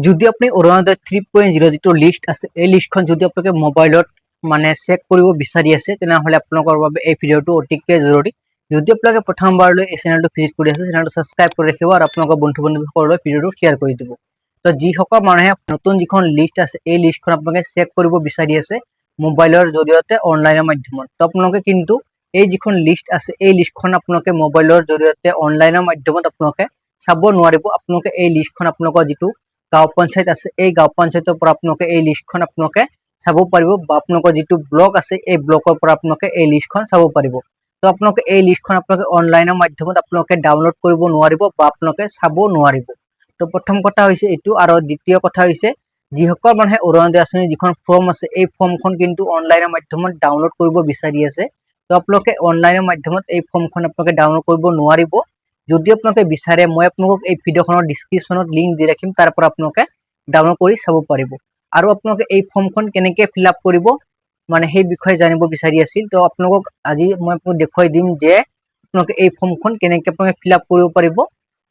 যদি আপনি অৰুণোদয় 3.0 যিটো লিষ্ট আছে এই লিষ্টখন যদি আপোনালোকে মোবাইলত মানে চেক কৰিব বিচাৰি আছে তেনেহলে আপোনালোকৰ বাবে এই ভিডিঅ'টো অতিকৈ জৰুৰী। যদি আপোনালোকে প্ৰথমবাৰলৈ এই চেনেলটো ভিজিট কৰি আছে চেনেলটো সাবস্ক্ৰাইব কৰি ৰাখিব আৰু আপোনালোকৰ বন্ধু বান্ধৱীসকললৈ ভিডিঅ'টো শ্বেয়াৰ কৰি দিব। তো যিসকল মানুহে নতুন যিখন লিষ্ট আছে এই লিষ্টখন আপোনালোকে চেক কৰিব বিচাৰি আছে মোবাইলৰ জৰিয়তে অনলাইনৰ মাধ্যমত, তো আপোনালোকে কিন্তু এই যিখন লিষ্ট আছে এই লিষ্টখন আপোনালোকে মোবাইলৰ জৰিয়তে অনলাইনৰ মাধ্যমত আপোনালোকে চাব নোৱাৰিব। আপোনালোকে এই লিষ্টখন আপোনালোকৰ যিটো গাঁও পঞ্চায়ত আছে এই গাঁও পঞ্চায়তৰ পৰা আপোনালোকে এই লিষ্টখন আপোনালোকে চাব পাৰিব, বা আপোনালোকৰ যিটো ব্লক আছে এই ব্লকৰ পৰা আপোনালোকে এই লিষ্টখন চাব পাৰিব। তো আপোনালোকে এই লিষ্টখন আপোনালোকে অনলাইনৰ মাধ্যমত আপোনালোকে ডাউনলোড কৰিব নোৱাৰিব বা আপোনালোকে চাব নোৱাৰিব। তো প্ৰথম কথা হৈছে এইটো, আৰু দ্বিতীয় কথা হৈছে যিসকল মানুহে অৰুণোদয় আঁচনিৰ যিখন ফৰ্ম আছে এই ফৰ্মখন কিন্তু অনলাইনৰ মাধ্যমত ডাউনলোড কৰিব বিচাৰি আছে, তো আপোনালোকে অনলাইনৰ মাধ্যমত এই ফৰ্মখন আপোনালোকে ডাউনলোড কৰিব নোৱাৰিব। যদি আপোনালোকে বিচাৰে মই আপোনালোকক এই ভিডিঅ'খনৰ ডিছক্ৰিপশ্যনত লিংক দি ৰাখিম, তাৰ পৰা আপোনালোকে ডাউনলোড কৰি চাব পাৰিব। আৰু আপোনালোকে এই ফৰ্মখন কেনেকৈ ফিল আপ কৰিব মানে সেই বিষয়ে জানিব বিচাৰি আছিল, তো আপোনালোকক আজি মই আপোনালোকক দেখুৱাই দিম যে আপোনালোকে এই ফৰ্মখন কেনেকৈ আপোনালোকে ফিল আপ কৰিব পাৰিব।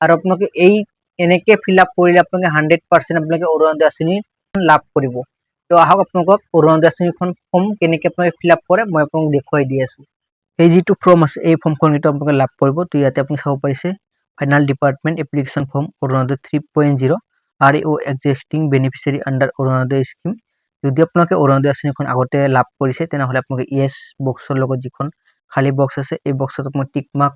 আৰু আপোনালোকে এই এনেকৈ ফিল আপ কৰিলে আপোনালোকে 100% আপোনালোকে অৰুণোদয় আঁচনি লাভ কৰিব। তো আহক আপোনালোকক অৰুণোদয় আঁচনিখন ফৰ্ম কেনেকৈ আপোনালোকে ফিল আপ কৰে মই আপোনালোকক দেখুৱাই দি আছোঁ। এই যিটো ফৰ্ম আছে এই ফৰ্মখন কিন্তু আপোনালোকে লাভ কৰিব। তো ইয়াতে আপুনি চাব পাৰিছে final department application form Orunodoi 3.0 REO existing beneficiary under Orunodoi scheme. যদি আপোনালোকে অৰুণোদয় আঁচনিখন আগতে লাভ কৰিছে তেনেহ'লে আপোনালোকে ইয়েছ বক্সৰ লগত যিখন খালী বক্স আছে এই বক্সত আপোনালোকে টিক মাৰ্ক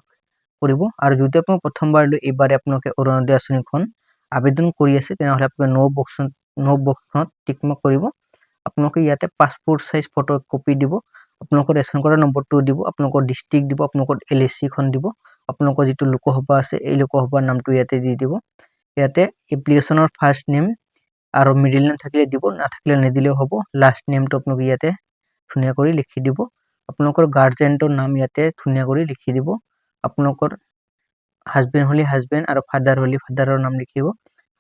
কৰিব। আৰু যদি আপোনালোকে প্ৰথমবাৰলৈ এইবাৰে আপোনালোকে অৰুণোদয় আঁচনিখন আবেদন কৰি আছে তেনেহ'লে আপোনালোকে ন' বক্সখনত টিক মাৰ্ক কৰিব। আপোনালোকে ইয়াতে পাছপোৰ্ট চাইজ ফটো কপি দিব, আপোনালোকৰ ৰেচন কাৰ্ডৰ নম্বৰটো দিব, আপোনালোকৰ ডিষ্ট্ৰিক্ট দিব, আপোনালোকৰ LAC খন দিব, আপোনালোকৰ যিটো লোকসভা আছে এই লোকসভাৰ নামটো ইয়াতে দি দিব। ইয়াতে এপ্লিকেশ্যনৰ ফাৰ্ষ্ট নেম আৰু মিডিল নেম থাকিলে দিব, নাথাকিলে নিদিলেও হ'ব। লাষ্ট নেমটো আপোনালোকে ইয়াতে ধুনীয়া কৰি লিখি দিব। আপোনালোকৰ গাৰ্জেণ্টৰ নাম ইয়াতে ধুনীয়া কৰি লিখি দিব। আপোনালোকৰ হাজবেণ্ড হ'লে হাজবেণ্ড আৰু ফাদাৰ হ'লে ফাদাৰৰ নাম লিখিব।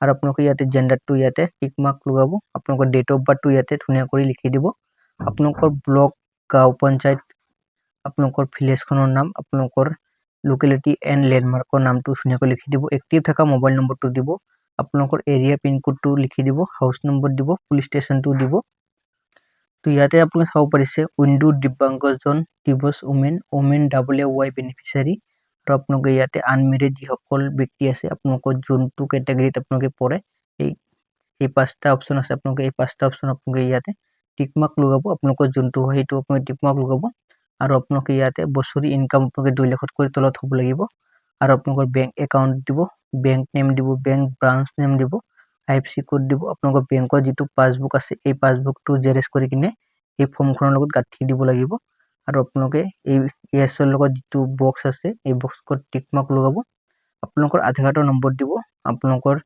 আৰু আপোনালোকে ইয়াতে জেণ্ডাৰটো ইয়াতে টিক মাৰ্ক লগাব। আপোনালোকৰ ডেট অফ বাৰ্থটো ইয়াতে ধুনীয়া কৰি লিখি দিব। আপোনালোকৰ ব্লক গাঁও পঞ্চায়ত আপোনালোকৰ ভিলেজখনৰ নাম আপোনালোকৰ লোকেলিটি এণ্ড লেণ্ডমাৰ্কৰ নামটো ধুনীয়াকৈ লিখি দিব। এক্টিভ থকা মোবাইল নম্বৰটো দিব, আপোনালোকৰ এৰিয়া পিনক'ডটো লিখি দিব, হাউচ নম্বৰ দিব, পুলিচ ষ্টেচনটো দিব। তো ইয়াতে আপুনি চাব পাৰিছে উইণ্ডো দিব্যাংগজন দিৱস ওমেন WY বেনিফিচিয়াৰী। আৰু আপোনালোকে ইয়াতে আনমেৰিড যিসকল ব্যক্তি আছে আপোনালোকৰ যোনটো কেটেগৰীত আপোনালোকে পৰে এই পাঁচটা অপশ্যন আছে, আপোনালোকে এই পাঁচটা অপশ্যন আপোনালোকে ইয়াতে টিক মাৰ্ক লগাব। আপোনালোকৰ যোনটো হয় সেইটো আপোনালোকে টিক মাৰ্ক লগাব। আৰু আপোনালোকে ইয়াতে বছৰি ইনকাম আপোনালোকে 2 লাখতকৈ তলত হ'ব লাগিব। আৰু আপোনালোকৰ বেংক একাউণ্ট দিব, বেংক নেম দিব, বেংক ব্ৰাঞ্চ নেম দিব, IFSC কোড দিব। আপোনালোকৰ বেংকৰ যিটো পাছবুক আছে এই পাছবুকটো জেৰেক্স কৰি কিনে এই ফৰ্মখনৰ লগত গাঁঠি দিব লাগিব। আৰু আপোনালোকে এই ইয়েছৰ লগত যিটো বক্স আছে এই বক্সত টিক মাৰ্ক লগাব। আপোনালোকৰ আধাৰ কাৰ্ডৰ নম্বৰ দিব, আপোনালোকৰ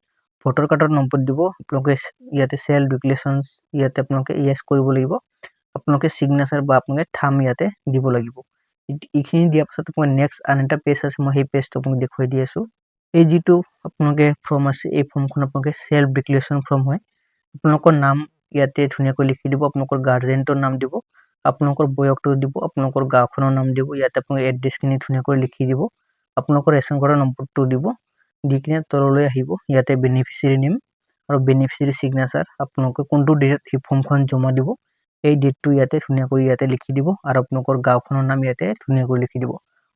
ভোটাৰ কাৰ্ডৰ নম্বৰ দিব। আপোনালোকে ইয়াতে চেল্ফ ডিক্লেৰেশ্যনছ ইয়াতে আপোনালোকে ইয়েছ কৰিব লাগিব। আপোনালোকে চিগনেচাৰ বা আপোনালোকে থাম ইয়াতে দিব লাগিব। এইখিনি দিয়াৰ পাছত আপোনালোকে নেক্সট আন এটা পেজ আছে, মই সেই পেজটো আপোনাক দেখুৱাই দি আছোঁ। এই যিটো আপোনালোকে ফৰ্ম আছে এই ফৰ্মখন আপোনালোকে চেল্ফ ডিক্লেৰেশ্যন ফৰ্ম হয়। আপোনালোকৰ নাম ইয়াতে ধুনীয়াকৈ লিখি দিব, আপোনালোকৰ গাৰ্জেণ্টৰ নাম দিব, আপোনালোকৰ বয়সটো দিব, আপোনালোকৰ গাঁওখনৰ নাম দিব, ইয়াতে আপোনালোকে এড্ৰেছখিনি ধুনীয়াকৈ লিখি দিব, আপোনালোকৰ ৰেচন কাৰ্ডৰ নম্বৰটো দিব, দি কিনে তললৈ আহিব। ইয়াতে বেনিফিচিয়াৰী নেম আৰু বেনিফিচিয়াৰী চিগনেচাৰ আপোনালোকে কোনটো ডেটত এই ফৰ্মখন জমা দিব এই ডেটটো ইয়াতে ধুনীয়াকৈ ইয়াতে লিখি দিব। আৰু আপোনালোকৰ গাঁওখনৰ নাম ইয়াতে ধুনীয়াকৈ লিখি দিব।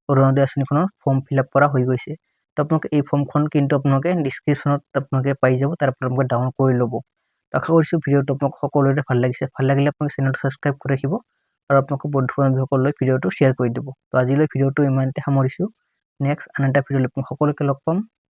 অৰুণোদয় আঁচনিখনৰ ফৰ্ম ফিল আপ কৰা হৈ গৈছে। তো আপোনালোকে এই ফৰ্মখন কিন্তু আপোনালোকে ডিছক্ৰিপশ্যনত আপোনালোকে পাই যাব, তাৰ পৰা আপোনালোকে ডাউনলোড কৰি ল'ব। আশা কৰিছোঁ ভিডিঅ'টো আপোনালোক সকলোৰে ভাল লাগিছে। ভাল লাগিলে আপোনালোকে চেনেলটো ছাবস্ক্ৰাইব কৰি ৰাখিব আৰু আপোনালোকৰ বন্ধু বান্ধৱীসকললৈ ভিডিঅ'টো শ্বেয়াৰ কৰি দিব। তো আজিলৈ ভিডিঅ'টো ইমানতে সামৰিছোঁ। নেক্সট আন এটা ভিডিঅ'লৈ আপোনালোক সকলোকে লগ পাম।